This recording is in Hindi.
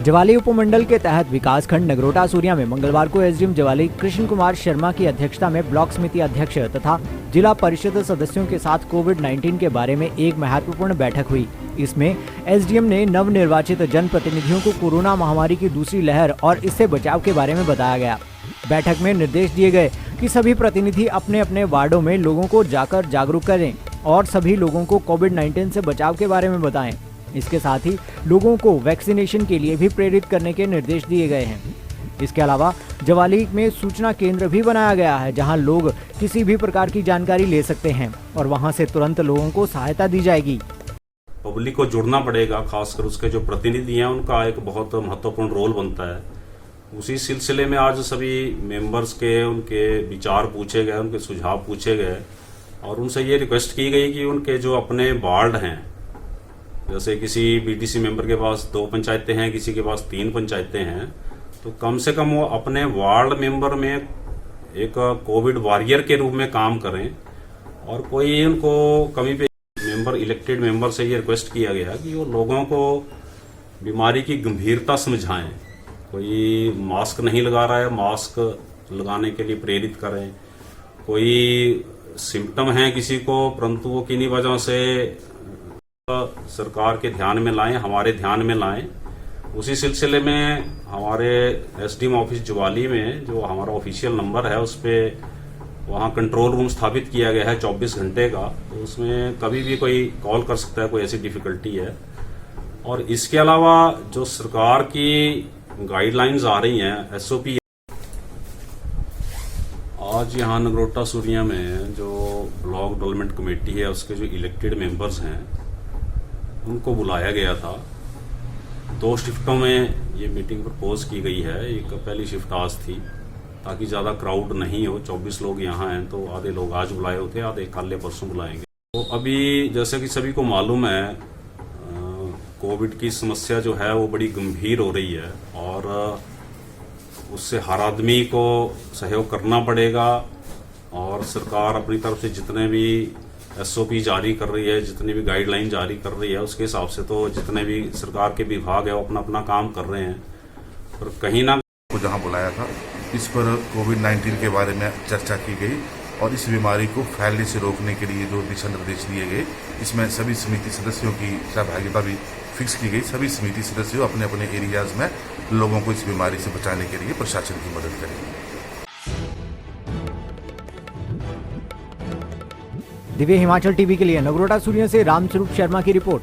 जवाली उपमंडल के तहत विकासखंड नगरोटा सूरिया में मंगलवार को एसडीएम जवाली कृष्ण कुमार शर्मा की अध्यक्षता में ब्लॉक समिति अध्यक्ष तथा जिला परिषद सदस्यों के साथ कोविड-19 के बारे में एक महत्वपूर्ण बैठक हुई। इसमें एसडीएम ने नवनिर्वाचित जनप्रतिनिधियों को कोरोना महामारी की दूसरी लहर और इससे बचाव के बारे में बताया गया। बैठक में निर्देश दिए गए कि सभी प्रतिनिधि अपने अपने वार्डों में लोगों को जाकर जागरूक करें और सभी लोगों को कोविड-19 से बचाव के बारे में बताएं। इसके साथ ही लोगों को वैक्सीनेशन के लिए भी प्रेरित करने के निर्देश दिए गए हैं। इसके अलावा जवाली में सूचना केंद्र भी बनाया गया है, जहां लोग किसी भी प्रकार की जानकारी ले सकते हैं और वहां से तुरंत लोगों को सहायता दी जाएगी। पब्लिक को जुड़ना पड़ेगा, खासकर उसके जो प्रतिनिधि हैं उनका एक बहुत महत्वपूर्ण रोल बनता है। उसी सिलसिले में आज सभी मेंबर्स के उनके विचार पूछे गए, उनके सुझाव पूछे गए और उनसे ये रिक्वेस्ट की गई कि उनके जो अपने वार्ड हैं, जैसे किसी बीडीसी मेंबर के पास 2 पंचायतें हैं, किसी के पास 3 पंचायतें हैं, तो कम से कम वो अपने वार्ड मेंबर में एक कोविड वॉरियर के रूप में काम करें। और कोई उनको कमी पे मेंबर इलेक्टेड मेंबर से ये रिक्वेस्ट किया गया कि वो लोगों को बीमारी की गंभीरता समझाएं। कोई मास्क नहीं लगा रहा है, मास्क लगाने के लिए प्रेरित करें। कोई सिम्टम है किसी को, परंतु वो किन्हीं वजह से सरकार के ध्यान में लाएं, हमारे ध्यान में लाएं। उसी सिलसिले में हमारे एसडीएम ऑफिस जवाली में जो हमारा ऑफिशियल नंबर है, उस पे वहाँ कंट्रोल रूम स्थापित किया गया है 24 घंटे का। तो उसमें कभी भी कोई कॉल कर सकता है, कोई ऐसी डिफिकल्टी है। और इसके अलावा जो सरकार की गाइडलाइंस आ रही हैं, एसओपी, आज यहाँ नगरोटा सूरिया में जो ब्लॉक डेवलपमेंट कमेटी है उसके जो इलेक्टेड मेंबर्स हैं उनको बुलाया गया था। 2 शिफ्टों में ये मीटिंग प्रपोज की गई है। एक पहली शिफ्ट आज थी ताकि ज़्यादा क्राउड नहीं हो। 24 लोग यहाँ हैं तो आधे लोग आज बुलाए होते, आधे कल परसों बुलाएंगे। तो अभी जैसे कि सभी को मालूम है, कोविड की समस्या जो है वो बड़ी गंभीर हो रही है और उससे हर आदमी को सहयोग करना पड़ेगा। और सरकार अपनी तरफ से जितने भी एसओपी जारी कर रही है, जितनी भी गाइडलाइन जारी कर रही है, उसके हिसाब से तो जितने भी सरकार के विभाग है वो अपना अपना काम कर रहे हैं। पर कहीं ना को जहां बुलाया था, इस पर कोविड-19 के बारे में चर्चा की गई और इस बीमारी को फैलने से रोकने के लिए जो दिशा निर्देश दिए गए, इसमें सभी समिति सदस्यों की सहभागिता भी फिक्स की गई। सभी समिति सदस्य अपने अपने एरियाज में लोगों को इस बीमारी से बचाने के लिए प्रशासन की मदद करेंगे। दिव्य हिमाचल टीवी के लिए नगरोटा सूरिया से रामस्वरूप शर्मा की रिपोर्ट।